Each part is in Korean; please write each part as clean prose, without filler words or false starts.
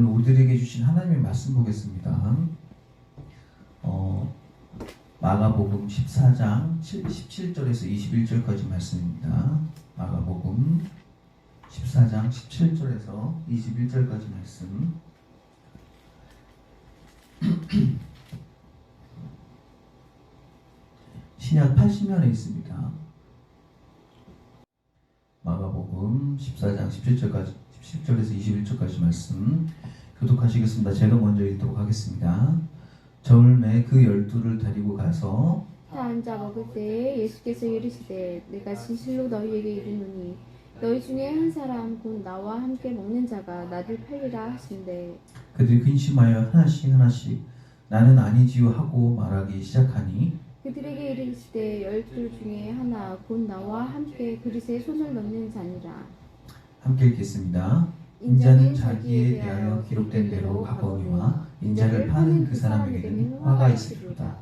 우리들에게 주신 하나님의 말씀 보겠습니다. 마가복음 14장 17절에서 21절까지 말씀입니다. 마가복음 14장 17절에서 21절까지 말씀. 신약 80년에 있습니다. 마가복음 14장 17절에서 21절까지 말씀 교독하시겠습니다. 제가 먼저 읽도록 하겠습니다. 저물매 그 12를 데리고 가서 다 앉아 먹을 때에 예수께서 이르시되 내가 진실로 너희에게 이르노니 너희 중에 한 사람 곧 나와 함께 먹는 자가 나를 팔리라 하신대. 그들이 근심하여 하나씩 나는 아니지요 하고 말하기 시작하니 그들에게 이르시되 12 중에 하나 곧 나와 함께 그릇에 손을 넣는 자니라. 함께 읽겠습니다. 인자는 자기에 대하여 기록된 대로 가거니와 인자를 파는 그 사람에게는 화가 있으리로다.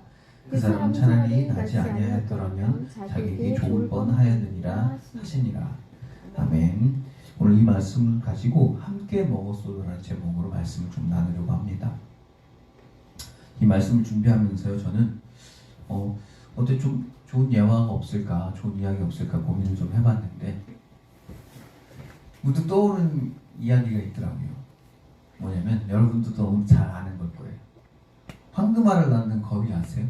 그 사람은 차라리 나지 아니하였더라면 자기에게 좋을 뻔하였느니라 하시니라. 아멘. 오늘 이 말씀을 가지고 함께 먹었소서라는 제목으로 말씀을 좀 나누려고 합니다. 이 말씀을 준비하면서요, 저는 어때 좀 좋은 예화가 없을까, 좋은 이야기 없을까 고민을 좀 해봤는데 문득 떠오른 이야기가 있더라고요. 뭐냐면 여러분도 너무 잘 아는 걸 거예요. 황금알을 낳는 거위 아세요?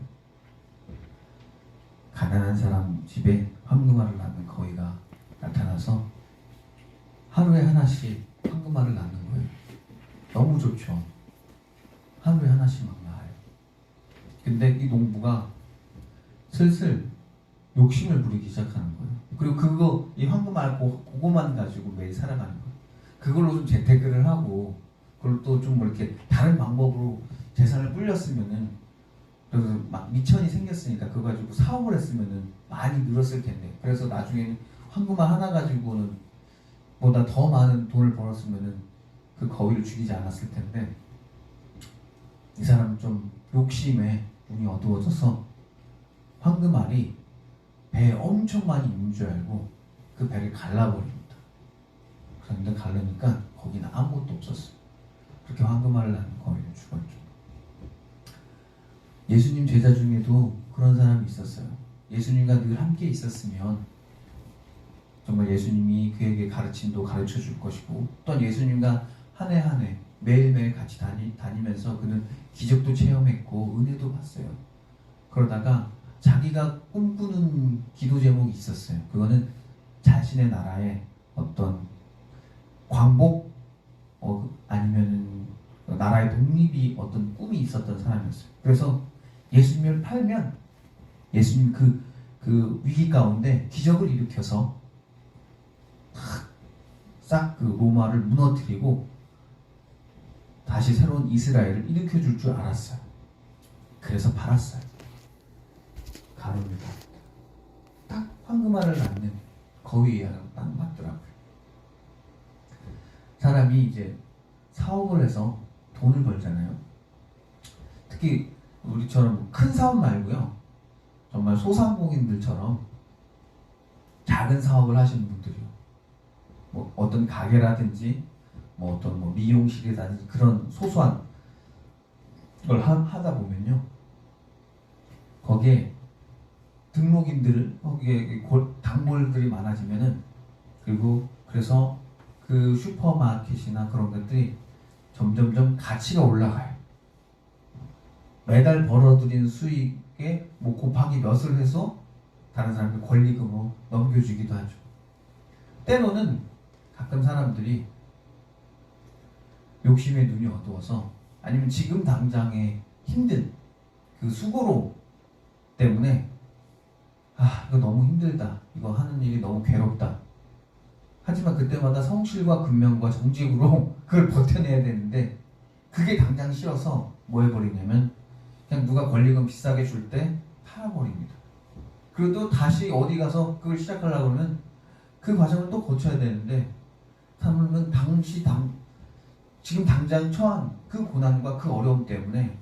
가난한 사람 집에 황금알을 낳는 거위가 나타나서 하루에 하나씩 황금알을 낳는 거예요. 너무 좋죠. 하루에 하나씩 막 낳아요. 근데 이 농부가 슬슬 욕심을 부리기 시작하는 거예요. 그리고 이 황금알 그거만 가지고 매일 살아가는 거예요. 그걸로 좀 재테크를 하고 그걸 또 좀 뭐 이렇게 다른 방법으로 재산을 불렸으면은, 그래서 막 미천이 생겼으니까 그거 가지고 사업을 했으면은 많이 늘었을 텐데, 그래서 나중에는 황금알 하나 가지고는 보다 더 많은 돈을 벌었으면은 그 거위를 죽이지 않았을 텐데, 이 사람은 좀 욕심에 눈이 어두워져서 황금알이 배에 엄청 많이 있는 줄 알고 그 배를 갈라버립니다. 그런데 갈르니까 거기는 아무것도 없었어요. 그렇게 황금알을 낳는 거위는 죽었죠. 예수님 제자 중에도 그런 사람이 있었어요. 예수님과 늘 함께 있었으면 정말 예수님이 그에게 가르침도 가르쳐 줄 것이고, 또한 예수님과 한 해 한 해 매일매일 같이 다니면서 그는 기적도 체험했고 은혜도 봤어요. 그러다가 자기가 꿈꾸는 기도 제목이 있었어요. 그거는 자신의 나라의 어떤 광복, 아니면은 나라의 독립이 어떤 꿈이 있었던 사람이었어요. 그래서 예수님을 팔면 예수님 그 위기 가운데 기적을 일으켜서 싹 그 로마를 무너뜨리고 다시 새로운 이스라엘을 일으켜 줄 줄 알았어요. 그래서 팔았어요. 가로입니다. 딱 황금알을 낳는 거위랑 딱 맞더라고요. 사람이 이제 사업을 해서 돈을 벌잖아요. 특히 우리처럼 큰 사업 말고요, 정말 소상공인들처럼 작은 사업을 하시는 분들이요, 뭐 어떤 가게라든지 뭐 어떤 뭐 미용실이라든지 그런 소소한 걸 하다 보면요, 거기에 등록인들, 거기에 단골들이 많아지면은, 그리고 그래서 그 슈퍼마켓이나 그런 것들이 점점점 가치가 올라가요. 매달 벌어들인 수익에 뭐 곱하기 몇을 해서 다른 사람들 권리금으로 넘겨주기도 하죠. 때로는 가끔 사람들이 욕심에 눈이 어두워서, 아니면 지금 당장의 힘든 그 수고로 때문에 이거 너무 힘들다, 이거 하는 일이 너무 괴롭다, 하지만 그때마다 성실과 근면과 정직으로 그걸 버텨내야 되는데 그게 당장 싫어서 뭐 해버리냐면 그냥 누가 권리금 비싸게 줄 때 팔아버립니다. 그리고 또 다시 어디 가서 그걸 시작하려고 그러면 그 과정을 또 거쳐야 되는데, 사람은 지금 당장 처한 그 고난과 그 어려움 때문에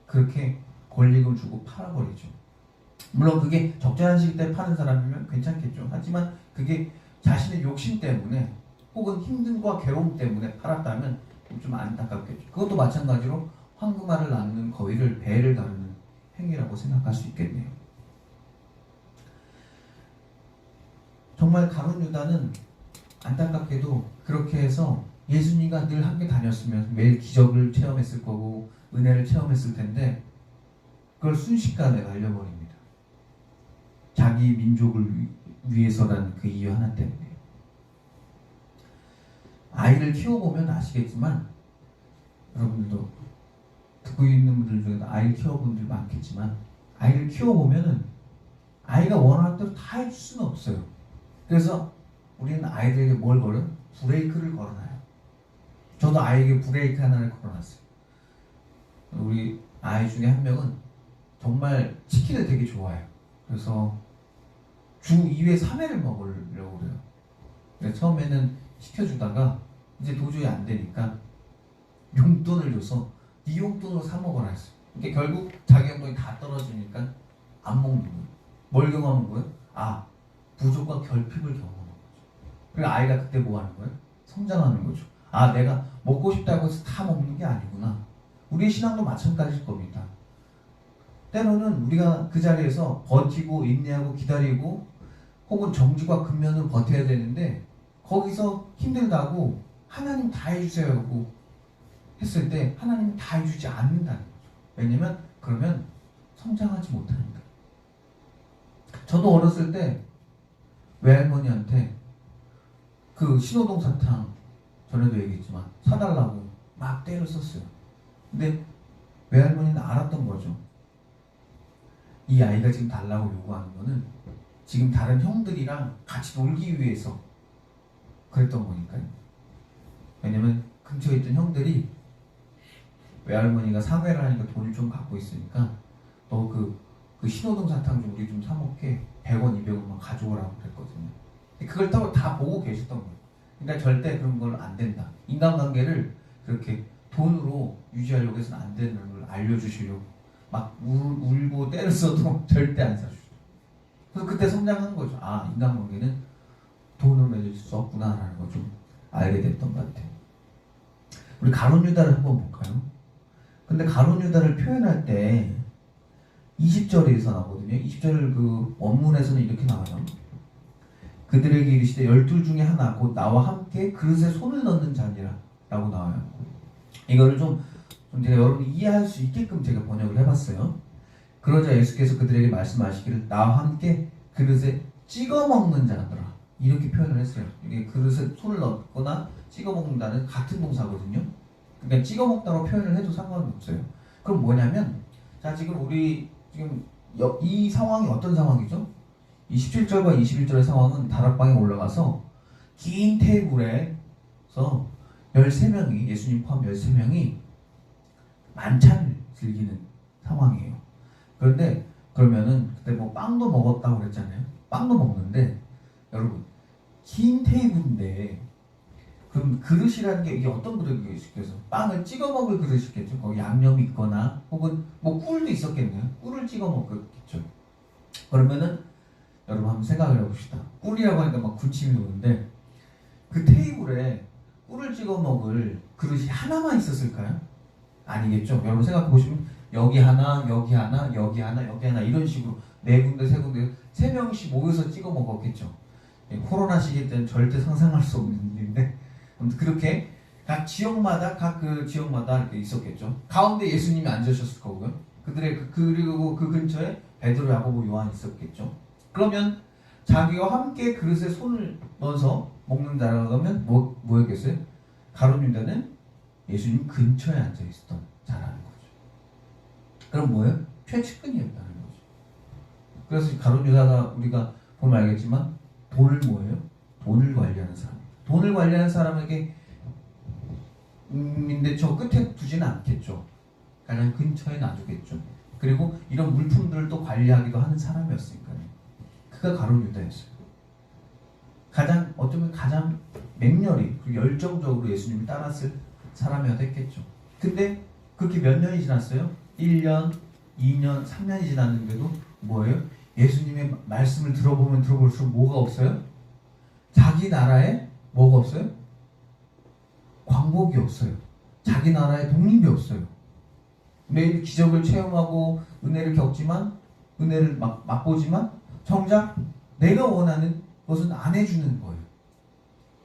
그렇게 권리금 주고 팔아버리죠. 물론 그게 적절한 시기 때 파는 사람이면 괜찮겠죠. 하지만 그게 자신의 욕심 때문에 혹은 힘듦과 괴로움 때문에 팔았다면 좀 안타깝겠죠. 그것도 마찬가지로 황금알을 낳는 거위를 배를 가르는 행위라고 생각할 수 있겠네요. 정말 가룟 유다는 안타깝게도 그렇게 해서 예수님과 늘 함께 다녔으면 매일 기적을 체험했을 거고 은혜를 체험했을 텐데 그걸 순식간에 날려버립니다. 자기 민족을 위해서라는 그 이유 하나 때문에. 아이를 키워보면 아시겠지만, 여러분들도 듣고 있는 분들 중에 아이를 키워본 분들 많겠지만, 아이를 키워보면은 아이가 원하는 대로 다 해줄 수는 없어요. 그래서 우리는 아이들에게 뭘 걸어요? 브레이크를 걸어놔요. 저도 아이에게 브레이크 하나를 걸어놨어요. 우리 아이 중에 한 명은 정말 치킨을 되게 좋아해요. 그래서 주 2회 3회를 먹으려고 그래요. 그래서 처음에는 시켜주다가 이제 도저히 안 되니까 용돈을 줘서 네 용돈으로 사 먹어라 했어요. 이게 결국 자기 용돈이 다 떨어지니까 안 먹는 거예요. 뭘 경험한 거예요? 아, 부족과 결핍을 경험한 거죠. 그리고 아이가 그때 뭐 하는 거예요? 성장하는 거죠. 아, 내가 먹고 싶다고 해서 다 먹는 게 아니구나. 우리의 신앙도 마찬가지일 겁니다. 때로는 우리가 그 자리에서 버티고 인내하고 기다리고 혹은 정직과 근면으로 버텨야 되는데 거기서 힘들다고 하나님 다 해주세요 하고 했을 때 하나님 다 해주지 않는다는 거죠. 왜냐면 그러면 성장하지 못하니까. 저도 어렸을 때 외할머니한테 그 신호등 사탕 전에도 얘기했지만 사달라고 막 때를 썼어요. 근데 외할머니는 알았던 거죠. 이 아이가 지금 달라고 요구하는 거는 지금 다른 형들이랑 같이 놀기 위해서 그랬던 거니까요. 왜냐면 근처에 있던 형들이 외할머니가 사회를 하니까 돈을 좀 갖고 있으니까 너 그 신호등 사탕 좀 우리 좀 사 먹게 100원, 200원만 가져오라고 그랬거든요. 그걸 다 보고 계셨던 거예요. 그러니까 절대 그런 걸 안 된다. 인간관계를 그렇게 돈으로 유지하려고 해서는 안 되는 걸 알려주시려고 막 울고 때를 써도 절대 안 사주죠. 그래서 그때 성장한 거죠. 아, 인간관계는 돈으로 맺을 수 없구나라는 걸 좀 알게 됐던 것 같아요. 우리 가룟 유다를 한번 볼까요? 근데 가룟 유다를 표현할 때 20절에서 나오거든요. 20절 그 원문에서는 이렇게 나와요. 그들에게 이르시되 12 중에 하나 곧 나와 함께 그릇에 손을 넣는 자니라 라고 나와요. 이거를 좀 제가 여러분이 이해할 수 있게끔 제가 번역을 해봤어요. 그러자 예수께서 그들에게 말씀하시기를 나와 함께 그릇에 찍어 먹는 자들아 이렇게 표현을 했어요. 이게 그릇에 손을 넣거나 찍어 먹는다는 같은 동사거든요. 그러니까 찍어 먹다고 표현을 해도 상관은 없어요. 그럼 뭐냐면 자 지금 우리 지금 이 상황이 어떤 상황이죠? 27절과 21절의 상황은 다락방에 올라가서 긴 테이블에서 13명이 예수님 포함 13명이 만찬을 즐기는 상황이에요. 그런데 그러면은 그때 뭐 빵도 먹었다고 그랬잖아요. 빵도 먹는데 여러분 긴 테이블인데 그럼 그릇이라는 게 이게 어떤 그릇이겠어요? 빵을 찍어 먹을 그릇이겠죠. 거기 양념이 있거나 혹은 뭐 꿀도 있었겠네요. 꿀을 찍어 먹겠죠. 그러면은 여러분 한번 생각을 해봅시다. 꿀이라고 하니까 막 군침이 오는데 그 테이블에 꿀을 찍어 먹을 그릇이 하나만 있었을까요? 아니겠죠. 여러분 생각해 보시면 여기 하나, 여기 하나, 여기 하나, 여기 하나 이런 식으로 네 군데, 세 군데, 세 명씩 모여서 찍어 먹었겠죠. 코로나 시기 때는 절대 상상할 수 없는 일인데 그렇게 각 지역마다 그 지역마다 이렇게 있었겠죠. 가운데 예수님이 앉으셨을 거고요. 그리고 그 근처에 베드로, 야고보, 요한이 있었겠죠. 그러면 자기와 함께 그릇에 손을 넣어서 먹는 자라고 하면 뭐였겠어요? 가룟 유다는 예수님 근처에 앉아 있었던 자라는 거죠. 그럼 뭐예요? 최측근이었다는 거죠. 그래서 가룟 유다가 우리가 보면 알겠지만 돈을 뭐예요? 돈을 관리하는 사람. 돈을 관리하는 사람에게 인데 저 끝에 두지는 않겠죠. 가장 근처에 놔두겠죠. 그리고 이런 물품들을 또 관리하기도 하는 사람이었으니까요. 그가 가룟 유다였어요. 어쩌면 가장 맹렬히 그리고 열정적으로 예수님을 따랐을 사람이어야 됐겠죠. 근데 그렇게 몇 년이 지났어요? 1년, 2년, 3년이 지났는데도 뭐예요? 예수님의 말씀을 들어보면 들어볼수록 뭐가 없어요? 자기 나라에 뭐가 없어요? 광복이 없어요. 자기 나라에 독립이 없어요. 매일 기적을 체험하고 은혜를 겪지만 은혜를 맛보지만 정작 내가 원하는 것은 안 해주는 거예요.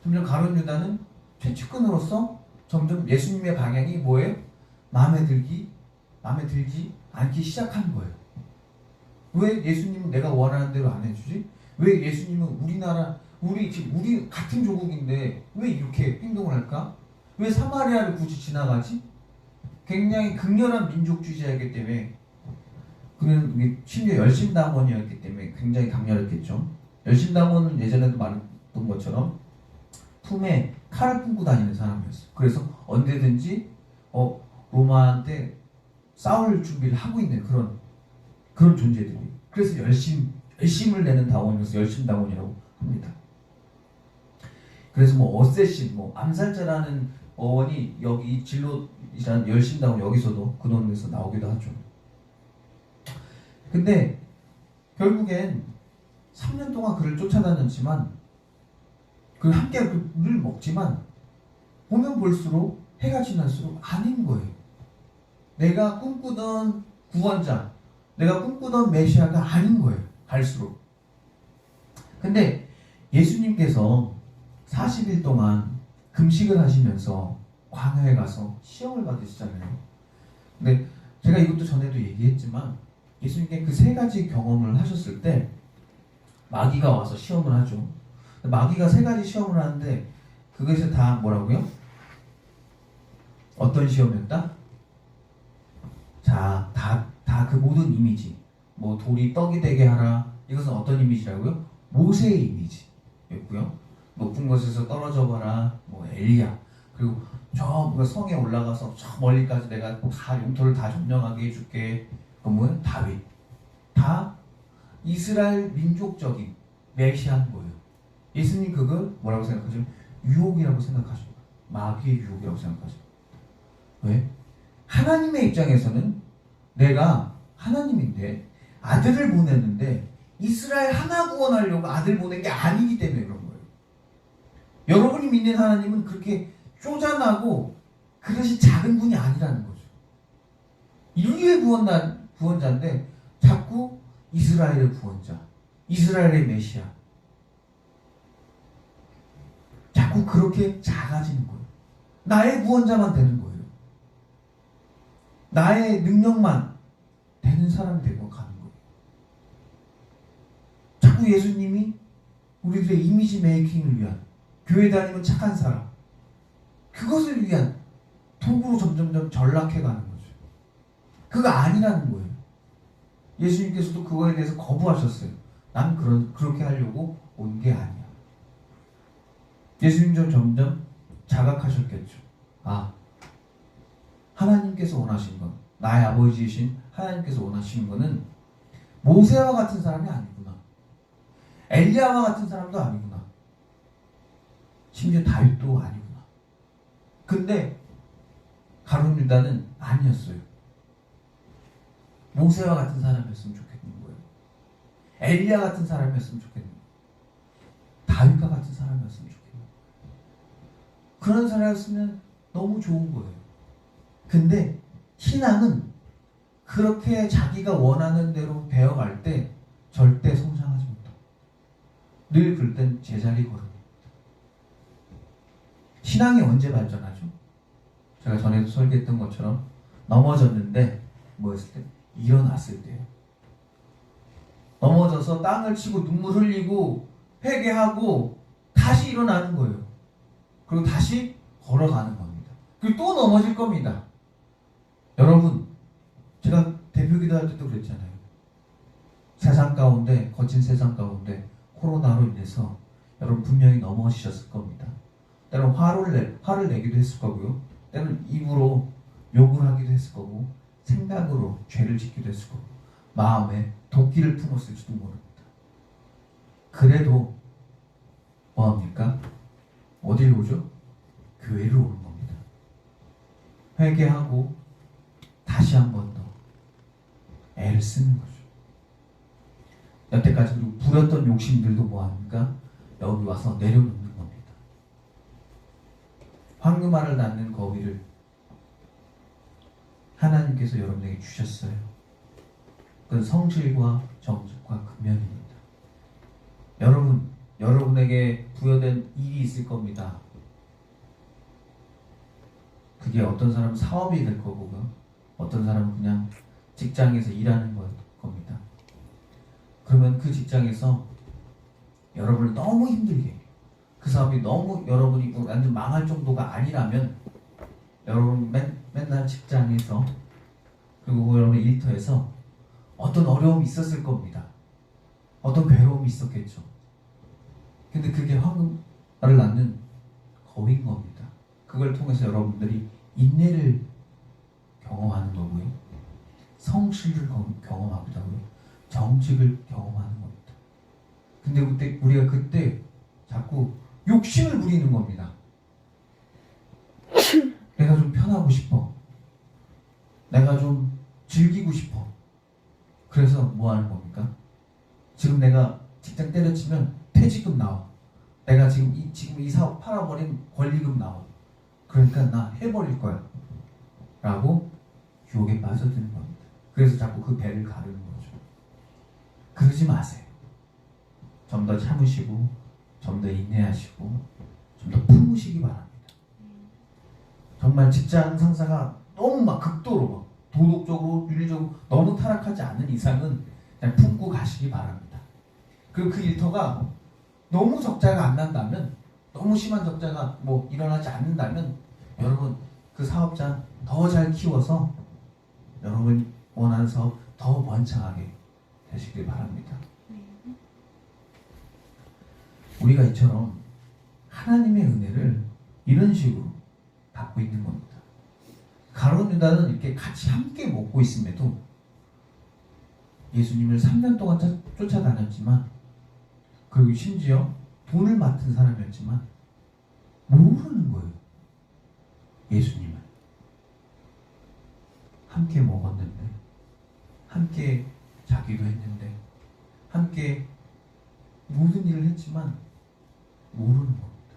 점점 가룟 유다는 최측근으로서 점점 예수님의 방향이 뭐예요? 마음에 들지 않기 시작한 거예요. 왜 예수님은 내가 원하는 대로 안 해주지? 왜 예수님은 우리 같은 조국인데 왜 이렇게 행동을 할까? 왜 사마리아를 굳이 지나가지? 굉장히 극렬한 민족주의자이기 때문에 그는 심지어 열심당원이었기 때문에 굉장히 강렬했겠죠. 열심당원은 예전에도 말했던 것처럼 품에 칼을 품고 다니는 사람이었어요. 그래서 언제든지 로마한테 싸울 준비를 하고 있는 그런 존재들이. 그래서 열심을 내는 당원이어서 열심당원이라고 합니다. 그래서 어쌔신, 암살자라는 어원이 여기 진로이란 열심당원 여기서도 근원에서 나오기도 하죠. 근데 결국엔 3년 동안 그를 쫓아다녔지만 그를 함께 늘 먹지만 보면 볼수록 해가 지날수록 아닌 거예요. 내가 꿈꾸던 구원자, 내가 꿈꾸던 메시아가 아닌 거예요. 갈수록. 근데 예수님께서 40일 동안 금식을 하시면서 광야에 가서 시험을 받으시잖아요. 근데 제가 이것도 전에도 얘기했지만 예수님께 그 세 가지 경험을 하셨을 때 마귀가 와서 시험을 하죠. 마귀가 세 가지 시험을 하는데 그것이 다 뭐라고요? 어떤 시험이었다? 자, 다 그 모든 이미지. 돌이 떡이 되게 하라. 이것은 어떤 이미지라고요? 모세의 이미지였고요. 높은 곳에서 떨어져 봐라. 엘리야. 그리고 저 성에 올라가서 저 멀리까지 내가 다 영토를 다 점령하게 해줄게. 그건 다윗. 다 이스라엘 민족적인 메시아인 거예요. 예수님 그걸 뭐라고 생각하죠? 유혹이라고 생각하죠. 마귀의 유혹이라고 생각하죠. 왜? 하나님의 입장에서는 내가 하나님인데 아들을 보냈는데 이스라엘 하나 구원하려고 아들 보낸 게 아니기 때문에 그런 거예요. 여러분이 믿는 하나님은 그렇게 쪼잔하고 그릇이 작은 분이 아니라는 거죠. 인류의 구원자인데 자꾸 이스라엘의 구원자, 이스라엘의 메시아 자꾸 그렇게 작아지는 거예요. 나의 구원자만 되는 거예요. 나의 능력만 되는 사람이 되고 가는 거예요. 자꾸 예수님이 우리들의 이미지 메이킹을 위한 교회 다니면 착한 사람 그것을 위한 도구로 점점점 전락해가는 거죠. 그거 아니라는 거예요. 예수님께서도 그거에 대해서 거부하셨어요. 난 그렇게 하려고 온 게 아니야. 예수님도 점점 자각하셨겠죠. 하나님께서 원하신 건, 나의 아버지이신 하나님께서 원하시는 거는 모세와 같은 사람이 아니구나. 엘리야와 같은 사람도 아니구나. 심지어 다윗도 아니구나. 근데 가룟 유다는 아니었어요. 모세와 같은 사람이었으면 좋겠는 거예요. 엘리야 같은 사람이었으면 좋겠는 거예요. 다윗과 같은 사람이었으면 좋겠는 거예요. 그런 사람이었으면 너무 좋은 거예요. 근데 신앙은 그렇게 자기가 원하는 대로 배워갈 때 절대 성장하지 못하고 늘 그럴 땐 제자리 걸음입니다. 신앙이 언제 발전하죠? 제가 전에도 설계했던 것처럼 넘어졌는데 뭐였을 때? 일어났을 때요. 넘어져서 땅을 치고 눈물 흘리고 회개하고 다시 일어나는 거예요. 그리고 다시 걸어가는 겁니다. 그리고 또 넘어질 겁니다. 여러분, 제가 대표기도 할 때도 그랬잖아요. 세상 가운데, 거친 세상 가운데 코로나로 인해서 여러분 분명히 넘어지셨을 겁니다. 때로는 화를 내기도 했을 거고요. 때로는 입으로 욕을 하기도 했을 거고 생각으로 죄를 짓기도 했을 거고 마음에 도끼를 품었을지도 모릅니다. 그래도 뭐합니까? 어디로 오죠? 교회로 오는 겁니다. 회개하고 다시 한 번 더 애를 쓰는 거죠. 여태까지 부렸던 욕심들도 뭐합니까? 여기 와서 내려놓는 겁니다. 황금알을 낳는 거위를 하나님께서 여러분에게 주셨어요. 그건 성실과 정직과 근면입니다. 여러분에게 부여된 일이 있을 겁니다. 그게 어떤 사람은 사업이 될 거고요. 어떤 사람은 그냥 직장에서 일하는 겁니다. 그러면 그 직장에서 여러분을 너무 힘들게, 그 사업이 너무 여러분이 완전 망할 정도가 아니라면 여러분 맨날 직장에서 그리고 여러분 일터에서 어떤 어려움이 있었을 겁니다. 어떤 괴로움이 있었겠죠. 근데 그게 황금알을 낳는 거위인 겁니다. 그걸 통해서 여러분들이 인내를 경험하는 거고요. 성실을 경험하기도 하고요. 정직을 경험하는 겁니다. 근데 우리가 그때 자꾸 욕심을 부리는 겁니다. 내가 좀 편하고 싶어. 내가 좀 즐기고 싶어. 그래서 뭐 하는 겁니까? 지금 내가 직장 때려치면 퇴직금 나와. 내가 지금 이 사업 팔아버린 권리금 나와. 그러니까 나 해버릴 거야. 라고 유혹에 빠져드는 겁니다. 그래서 자꾸 그 배를 가르는 거죠. 그러지 마세요. 좀 더 참으시고, 좀 더 인내하시고, 좀 더 품으시기 바랍니다. 정말 직장 상사가 너무 막 극도로 막 도덕적으로, 윤리적으로 너무 타락하지 않는 이상은 그냥 품고 가시기 바랍니다. 그리고 그 일터가 너무 적자가 안 난다면, 너무 심한 적자가 뭐 일어나지 않는다면, 여러분 그 사업자 더 잘 키워서 여러분 원하는 사업 더 번창하게 되시길 바랍니다. 우리가 이처럼 하나님의 은혜를 이런 식으로 받고 있는 겁니다. 가룟 유다는 이렇게 같이 함께 먹고 있음에도 예수님을 3년 동안 쫓아다녔지만, 그리고 심지어 돈을 맡은 사람이었지만 모르는 거예요. 예수님을 함께 먹었는데, 함께 자기도 했는데, 함께 모든 일을 했지만 모르는 겁니다.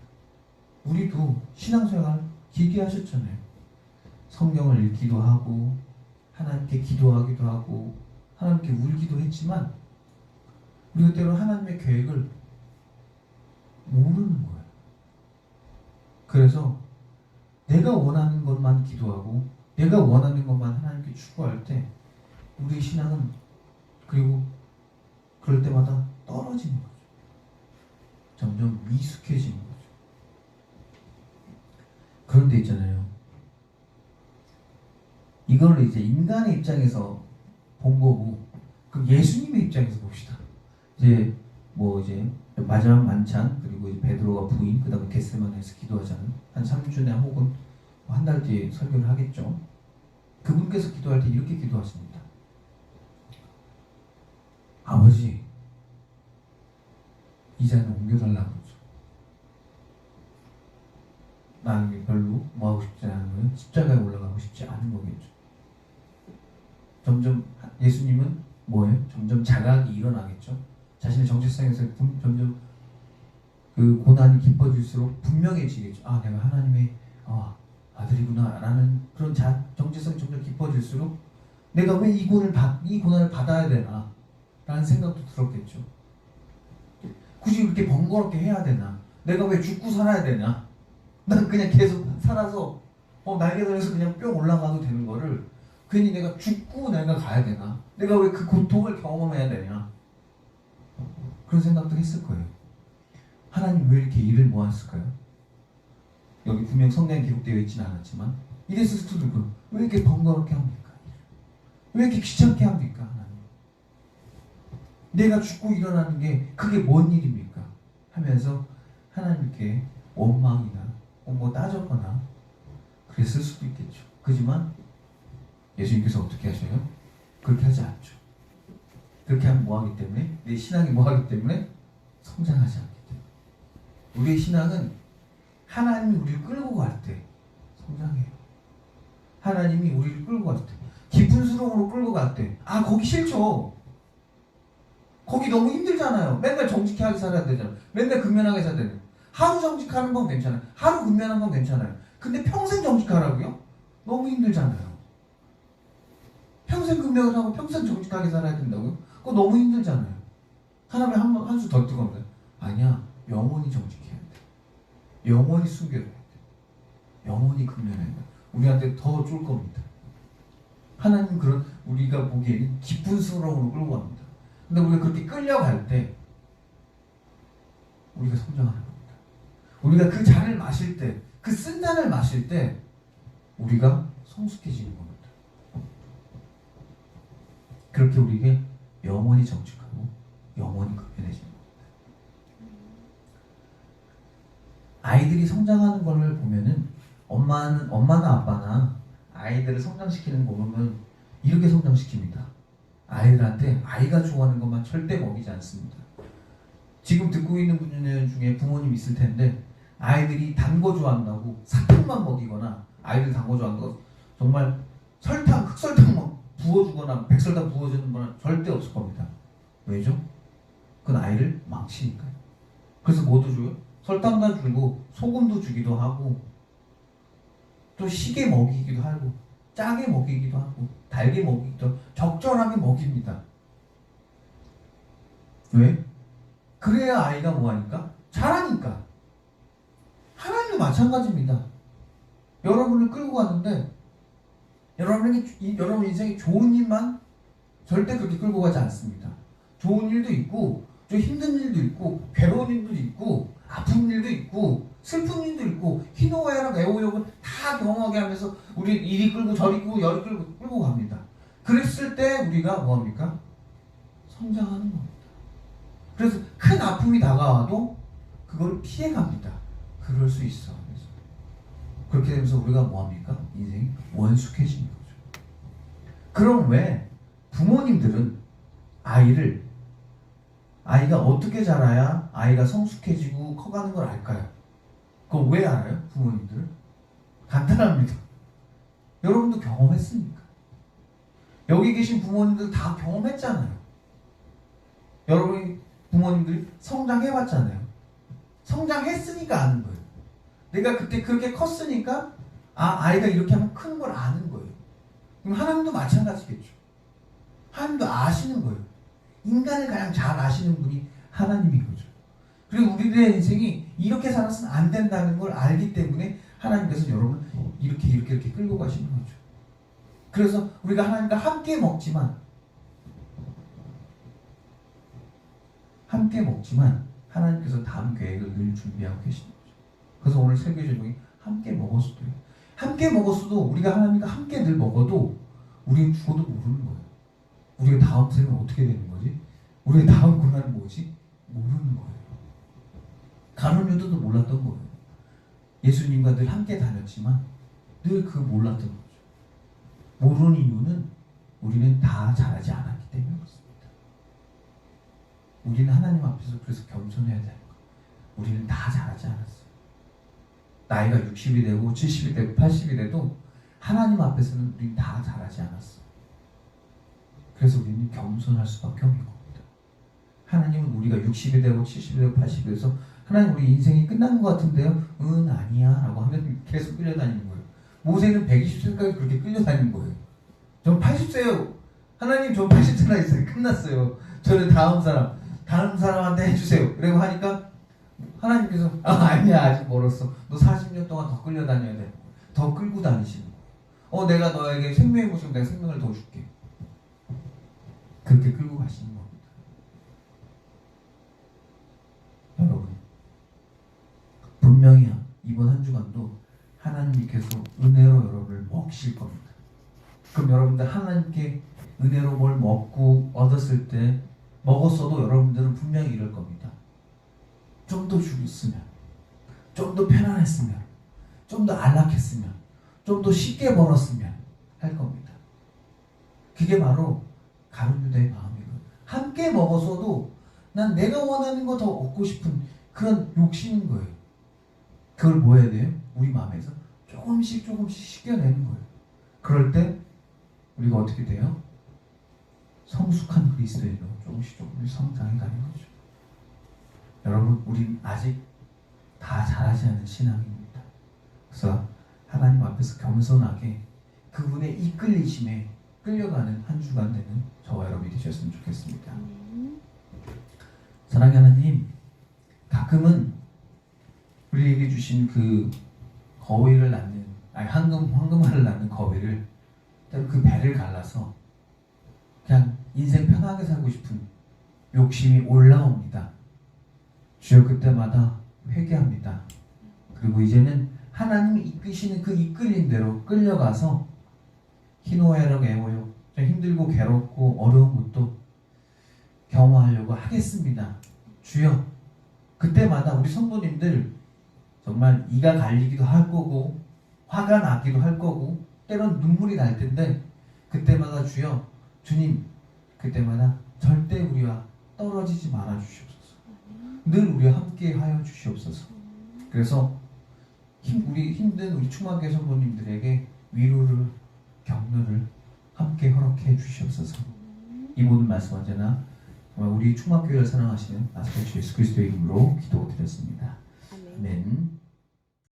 우리도 신앙생활 길게 하셨잖아요. 성경을 읽기도 하고 하나님께 기도하기도 하고 하나님께 울기도 했지만 우리가 때로 하나님의 계획을 모르는 거예요. 그래서 내가 원하는 것만 기도하고 내가 원하는 것만 하나님께 추구할 때 우리의 신앙은 그리고 그럴 때마다 떨어지는 거죠. 점점 미숙해지는 거죠. 그런데 있잖아요. 이걸 이제 인간의 입장에서 본 거고, 그럼 예수님의 입장에서 봅시다. 이제 마지막 만찬, 그리고 이제 베드로와 부인, 그 다음에 겟세마네에서 기도하자는 한 3주 내 혹은 한 달 뒤에 설교를 하겠죠. 그분께서 기도할 때 이렇게 기도하십니다. 아버지, 이 잔을 옮겨달라고 그러죠. 나는 별로 뭐하고 싶지 않은 거예요. 십자가에 올라가고 싶지 않은 거겠죠. 점점 예수님은 뭐예요? 점점 자각이 일어나겠죠. 자신의 정체성에서 점점 그 고난이 깊어질수록 분명해지겠죠. 아, 내가 하나님의 아들이구나 라는 그런 정체성이 점점 깊어질수록 내가 왜 이 고난을 받아야 되나 라는 생각도 들었겠죠. 굳이 그렇게 번거롭게 해야 되나? 내가 왜 죽고 살아야 되냐? 난 그냥 계속 살아서 날개 달려서 그냥 뿅 올라가도 되는 거를 괜히 내가 죽고 내가 가야 되나? 내가 왜 그 고통을 경험해야 되냐? 그런 생각도 했을 거예요. 하나님 왜 이렇게 일을 모았을까요? 여기 분명 성경에 기록되어 있지는 않았지만 이랬을 수도 있고, 왜 이렇게 번거롭게 합니까? 왜 이렇게 귀찮게 합니까? 하나님, 내가 죽고 일어나는 게 그게 뭔 일입니까? 하면서 하나님께 원망이나 뭐 따졌거나 그랬을 수도 있겠죠. 그렇지만 예수님께서 어떻게 하셔요? 그렇게 하지 않죠. 그렇게 하면 뭐하기 때문에? 내 신앙이 뭐하기 때문에? 성장하지 않기 때문에. 우리의 신앙은 하나님이 우리를 끌고 갈 때 성장해요. 하나님이 우리를 끌고 갈 때, 깊은 수렁으로 끌고 갈 때, 거기 싫죠. 거기 너무 힘들잖아요. 맨날 정직하게 살아야 되잖아요. 맨날 근면하게 살아야 되잖아요. 하루 정직하는 건 괜찮아요. 하루 근면하는 건 괜찮아요. 근데 평생 정직하라고요? 너무 힘들잖아요. 평생 금식을 하고 평생 정직하게 살아야 된다고요? 그거 너무 힘들잖아요. 하나님의 한 수 더 뜨거운데 아니야. 영원히 정직해야 돼. 영원히 숨겨야 돼. 영원히 금면해야 돼. 우리한테 더 줄 겁니다. 하나님 그런 우리가 보기에는 기쁜 스러움으로 끌고 갑니다. 근데 우리가 그렇게 끌려갈 때 우리가 성장하는 겁니다. 우리가 그 잔을 마실 때, 그 쓴 잔을 마실 때 우리가 성숙해지는 겁니다. 그렇게 우리에게 영원히 정직하고 영원히 급변해지는 겁니다. 아이들이 성장하는 걸 보면은 엄마나 아빠나 아이들을 성장시키는 거 보면 이렇게 성장시킵니다. 아이들한테 아이가 좋아하는 것만 절대 먹이지 않습니다. 지금 듣고 있는 분들 중에 부모님 있을 텐데 아이들이 단 거 좋아한다고 사탕만 먹이거나 아이들 단 거 좋아하는 거 정말 설탕, 흑설탕 부어주거나 백설탕 부어주는 건 절대 없을 겁니다. 왜죠? 그건 아이를 망치니까요. 그래서 뭐도 줘요? 설탕도 주고 소금도 주기도 하고 또 시게 먹이기도 하고 짜게 먹이기도 하고 달게 먹이기도 하고 적절하게 먹입니다. 왜? 그래야 아이가 뭐하니까? 자라니까. 하나님도 마찬가지입니다. 여러분을 끌고 갔는데 여러분 인생에 좋은 일만 절대 그렇게 끌고 가지 않습니다. 좋은 일도 있고 좀 힘든 일도 있고 괴로운 일도 있고 아픈 일도 있고 슬픈 일도 있고 희노애락 애호욕은 다 경험하게 하면서 우리 이리 끌고 저리 끌고 열이 끌고 갑니다. 그랬을 때 우리가 뭐합니까? 성장하는 겁니다. 그래서 큰 아픔이 다가와도 그걸 피해갑니다. 그럴 수 있어. 그렇게 되면서 우리가 뭐합니까? 인생이 원숙해지는 거죠. 그럼 왜 부모님들은 아이가 어떻게 자라야 아이가 성숙해지고 커가는 걸 알까요? 그걸 왜 알아요? 부모님들은? 간단합니다. 여러분도 경험했으니까. 여기 계신 부모님들 다 경험했잖아요. 여러분이 부모님들이 성장해봤잖아요. 성장했으니까 아는 거예요. 내가 그때 그렇게 컸으니까 아이가 이렇게 하면 크는 걸 아는 거예요. 그럼 하나님도 마찬가지겠죠. 하나님도 아시는 거예요. 인간을 가장 잘 아시는 분이 하나님인 거죠. 그리고 우리들의 인생이 이렇게 살아서는 안 된다는 걸 알기 때문에 하나님께서 여러분 이렇게 끌고 가시는 거죠. 그래서 우리가 하나님과 함께 먹지만 하나님께서 다음 계획을 늘 준비하고 계시는 거죠. 그래서 오늘 설교 제목이 함께 먹었어도요. 함께 먹었어도 우리가 하나님과 함께 늘 먹어도 우리는 죽어도 모르는 거예요. 우리가 다음 생은 어떻게 되는 거지? 우리의 다음 고난은 뭐지? 모르는 거예요. 가룟 유다도 몰랐던 거예요. 예수님과 늘 함께 다녔지만 늘 그 몰랐던 거죠. 모르는 이유는 우리는 다 잘하지 않았기 때문에 그렇습니다. 우리는 하나님 앞에서 그래서 겸손해야 되는 거예요. 우리는 다 잘하지 않았어요. 나이가 60이 되고 70이 되고 80이 돼도 하나님 앞에서는 우리는 다 잘하지 않았어요. 그래서 우리는 겸손할 수밖에 없는 겁니다. 하나님은 우리가 60이 되고 70이 되고 80이 돼서 하나님 우리 인생이 끝나는 것 같은데요? 아니야 라고 하면 계속 끌려다니는 거예요. 모세는 120세까지 그렇게 끌려다니는 거예요. 전 80세요. 하나님 전 80세나 있어요. 끝났어요. 저는 다음 사람한테 해주세요. 그리고 하니까 하나님께서 아니야 아직 멀었어. 너 40년 동안 더 끌려다녀야 돼. 더 끌고 다니시는 거예요. 내가 너에게 생명의 모습 내가 생명을 더 줄게. 그렇게 끌고 가시는 겁니다. 여러분 분명히 이번 한 주간도 하나님께서 은혜로 여러분을 먹이실 겁니다. 그럼 여러분들 하나님께 은혜로 뭘 먹고 얻었을 때 먹었어도 여러분들은 분명히 이럴 겁니다. 좀 더 죽였으면, 좀 더 편안했으면, 좀 더 안락했으면, 좀 더 쉽게 벌었으면 할 겁니다. 그게 바로 가룟 유다의 마음이거든요. 함께 먹었어도 난 내가 원하는 거 더 얻고 싶은 그런 욕심인 거예요. 그걸 뭐 해야 돼요? 우리 마음에서 조금씩 씻겨내는 거예요. 그럴 때 우리가 어떻게 돼요? 성숙한 그리스도인으로 조금씩 성장해 가는 거죠. 여러분, 우린 아직 다 잘하지 않은 신앙입니다. 그래서 하나님 앞에서 겸손하게 그분의 이끌리심에 끌려가는 한 주간 되는 저와 여러분이 되셨으면 좋겠습니다. 아멘. 사랑하는 하나님, 가끔은 우리에게 주신 그 거위를 낳는, 아니 황금알을 낳는 거위를 때로 그 배를 갈라서 그냥 인생 편하게 살고 싶은 욕심이 올라옵니다. 주여, 그때마다 회개합니다. 그리고 이제는 하나님이 이끄시는 그 이끌림 대로 끌려가서 희노애락 애모요, 좀 힘들고 괴롭고 어려운 것도 경험하려고 하겠습니다. 주여, 그때마다 우리 성도님들 정말 이가 갈리기도 할 거고 화가 나기도 할 거고 때론 눈물이 날 텐데, 그때마다 주여, 주님, 그때마다 절대 우리와 떨어지지 말아 주시옵소서. 늘 우리와 함께 하여 주시옵소서. 그래서 우리 힘든 우리 충만교회 성도님들에게 위로를, 격려를 함께 허락해 주시옵소서. 이 모든 말씀 언제나 우리 충만교회를 사랑하시는 나사렛 예수 그리스도의 이름으로 기도드렸습니다. 아멘. 아멘.